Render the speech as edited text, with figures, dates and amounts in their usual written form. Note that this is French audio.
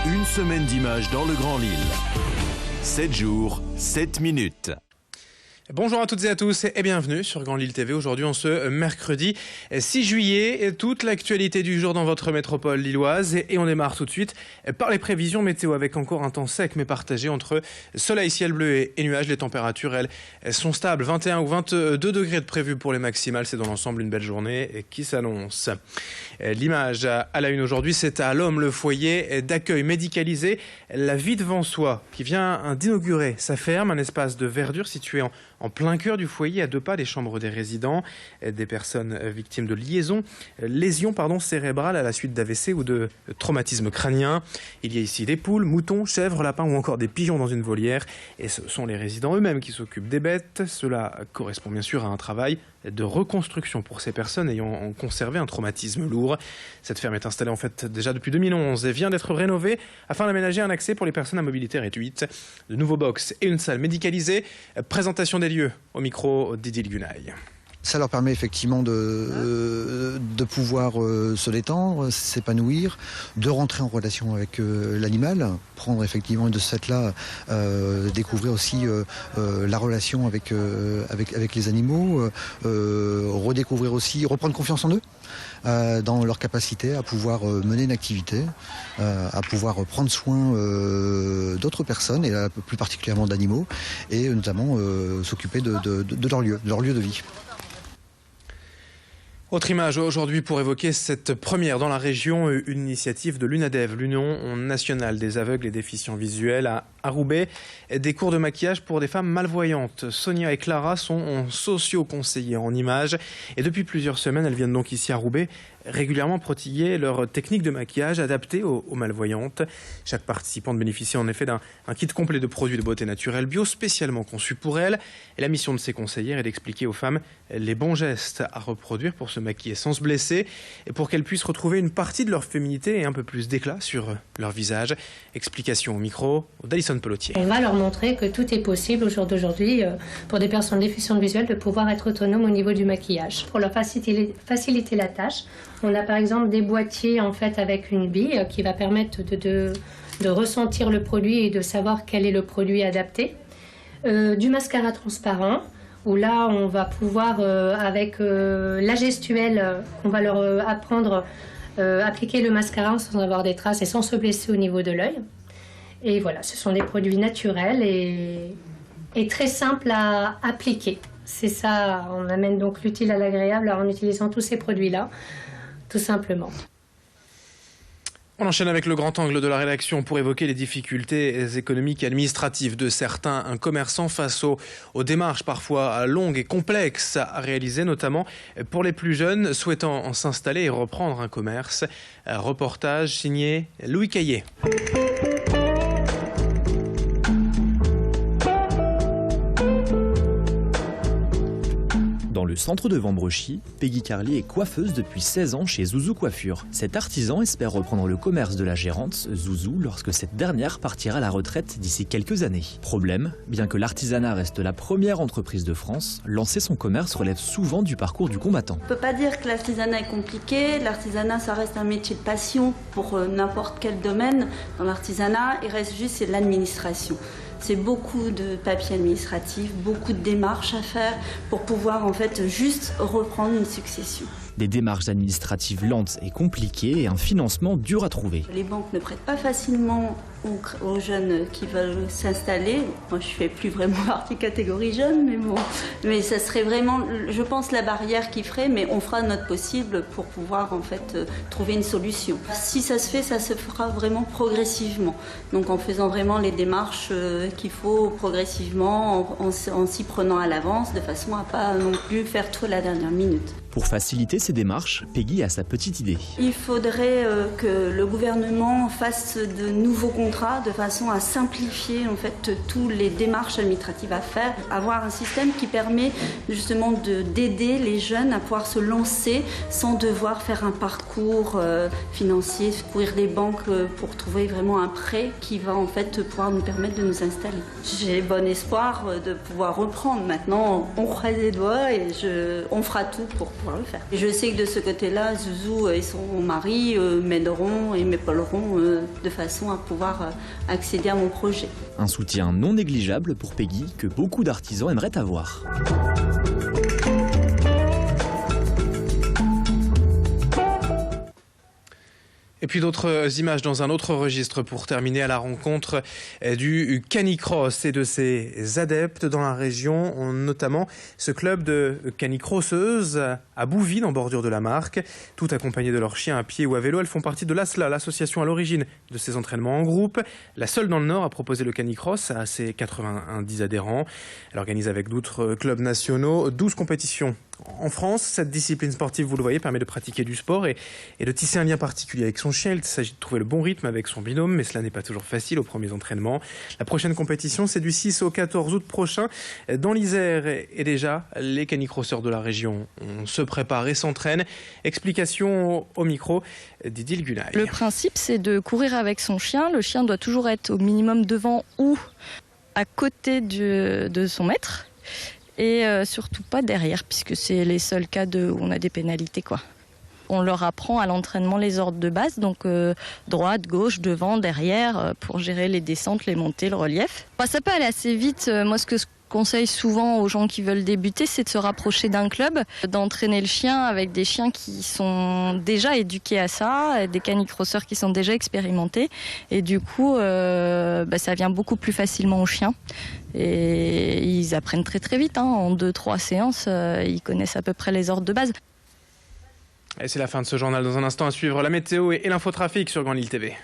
Une semaine d'images dans le Grand Lille. 7 jours, 7 minutes. Bonjour à toutes et à tous et bienvenue sur Grand Lille TV. Aujourd'hui, en ce mercredi 6 juillet, toute l'actualité du jour dans votre métropole lilloise. Et on démarre tout de suite par les prévisions météo avec encore un temps sec mais partagé entre soleil, ciel bleu et nuages. Les températures, elles sont stables. 21 ou 22 degrés de prévu pour les maximales. C'est dans l'ensemble une belle journée qui s'annonce. L'image à la une aujourd'hui, c'est à l'Homme, le foyer d'accueil médicalisé La Vie devant soi, qui vient d'inaugurer sa ferme, un espace de verdure situé en plein cœur du foyer, à 2 pas des chambres des résidents, des personnes victimes de lésions cérébrales à la suite d'AVC ou de traumatisme crânien. Il y a ici des poules, moutons, chèvres, lapins ou encore des pigeons dans une volière. Et ce sont les résidents eux-mêmes qui s'occupent des bêtes. Cela correspond bien sûr à un travail de reconstruction pour ces personnes ayant conservé un traumatisme lourd. Cette ferme est installée en fait déjà depuis 2011 et vient d'être rénovée afin d'aménager un accès pour les personnes à mobilité réduite. De nouveaux box et une salle médicalisée. Présentation des lieux au micro d'Idil Gunaï. Ça leur permet effectivement de pouvoir se détendre, s'épanouir, de rentrer en relation avec l'animal, prendre effectivement de cette là, découvrir aussi la relation avec les animaux, redécouvrir aussi, reprendre confiance en eux, dans leur capacité à pouvoir mener une activité, à pouvoir prendre soin d'autres personnes, et plus particulièrement d'animaux, et notamment s'occuper de leur lieu de vie. Autre image aujourd'hui pour évoquer cette première dans la région, une initiative de l'UNADEV, l'Union nationale des aveugles et déficients visuels à Roubaix. Des cours de maquillage pour des femmes malvoyantes. Sonia et Clara sont socio-conseillers en images et depuis plusieurs semaines, elles viennent donc ici à Roubaix régulièrement prodiguer leur technique de maquillage adaptée aux malvoyantes. Chaque participante bénéficie en effet d'un kit complet de produits de beauté naturelle bio spécialement conçus pour elles. Et la mission de ces conseillères est d'expliquer aux femmes les bons gestes à reproduire pour se maquiller sans se blesser et pour qu'elles puissent retrouver une partie de leur féminité et un peu plus d'éclat sur leur visage. Explication au micro d'Alison Pelotier. On va leur montrer que tout est possible au jour d'aujourd'hui pour des personnes déficientes visuelles de pouvoir être autonomes au niveau du maquillage. Pour leur faciliter la tâche, on a par exemple des boîtiers en fait avec une bille qui va permettre de ressentir le produit et de savoir quel est le produit adapté. Du mascara transparent, où là on va pouvoir avec la gestuelle qu'on va leur apprendre appliquer le mascara sans avoir des traces et sans se blesser au niveau de l'œil. Et voilà, ce sont des produits naturels et très simples à appliquer. C'est ça, on amène donc l'utile à l'agréable en utilisant tous ces produits-là, tout simplement. On enchaîne avec le grand angle de la rédaction pour évoquer les difficultés économiques et administratives de certains commerçants face aux démarches parfois longues et complexes à réaliser, notamment pour les plus jeunes souhaitant s'installer et reprendre un commerce. Un reportage signé Louis Caillé. Dans le centre de Vambrechy, Peggy Carlier est coiffeuse depuis 16 ans chez Zouzou Coiffure. Cet artisan espère reprendre le commerce de la gérante, Zouzou, lorsque cette dernière partira à la retraite d'ici quelques années. Problème, bien que l'artisanat reste la première entreprise de France, lancer son commerce relève souvent du parcours du combattant. On ne peut pas dire que l'artisanat est compliqué. L'artisanat, ça reste un métier de passion pour n'importe quel domaine. Dans l'artisanat, il reste juste c'est l'administration. C'est beaucoup de papiers administratifs, beaucoup de démarches à faire pour pouvoir en fait juste reprendre une succession. Des démarches administratives lentes et compliquées et un financement dur à trouver. Les banques ne prêtent pas facilement aux jeunes qui veulent s'installer. Moi, je ne fais plus vraiment partie catégorie jeune, mais bon. Mais ça serait vraiment, je pense, la barrière qui ferait, mais on fera notre possible pour pouvoir en fait trouver une solution. Si ça se fait, ça se fera vraiment progressivement. Donc en faisant vraiment les démarches qu'il faut progressivement, en s'y prenant à l'avance, de façon à pas non plus faire tout à la dernière minute. Pour faciliter ces démarches, Peggy a sa petite idée. Il faudrait que le gouvernement fasse de nouveaux concours contrat de façon à simplifier en fait toutes les démarches administratives à faire, avoir un système qui permet justement d'aider les jeunes à pouvoir se lancer sans devoir faire un parcours financier, courir les banques pour trouver vraiment un prêt qui va en fait pouvoir nous permettre de nous installer. J'ai bon espoir de pouvoir reprendre. Maintenant, on croise les doigts et on fera tout pour pouvoir le faire. Et je sais que de ce côté-là, Zouzou et son mari m'aideront et m'épauleront de façon à pouvoir accéder à mon projet. Un soutien non négligeable pour Peggy que beaucoup d'artisans aimeraient avoir. Et puis d'autres images dans un autre registre pour terminer à la rencontre du canicross et de ses adeptes dans la région, notamment ce club de canicrosseuses à Bouvines en bordure de la Marque, tout accompagnées de leurs chiens à pied ou à vélo. Elles font partie de l'ASLA, l'association à l'origine de ces entraînements en groupe, la seule dans le Nord à proposer le canicross à ses 90 adhérents. Elle organise avec d'autres clubs nationaux 12 compétitions. En France, cette discipline sportive, vous le voyez, permet de pratiquer du sport et de tisser un lien particulier avec son chien. Il s'agit de trouver le bon rythme avec son binôme, mais cela n'est pas toujours facile aux premiers entraînements. La prochaine compétition, c'est du 6 au 14 août prochain dans l'Isère. Et déjà, les canicrosseurs de la région se préparent et s'entraînent. Explication au micro d'Idil Gunaï. Le principe, c'est de courir avec son chien. Le chien doit toujours être au minimum devant ou à côté de son maître. Et surtout pas derrière, puisque c'est les seuls cas où on a des pénalités, quoi. On leur apprend à l'entraînement les ordres de base, donc droite, gauche, devant, derrière, pour gérer les descentes, les montées, le relief. Ça peut aller assez vite. Moi, ce que je conseille souvent aux gens qui veulent débuter, c'est de se rapprocher d'un club, d'entraîner le chien avec des chiens qui sont déjà éduqués à ça, des canicrosseurs qui sont déjà expérimentés. Et du coup, ça vient beaucoup plus facilement aux chiens. Et ils apprennent très très vite, en 2-3 séances, ils connaissent à peu près les ordres de base. Et c'est la fin de ce journal. Dans un instant à suivre la météo et l'infotrafic sur Grand Lille TV.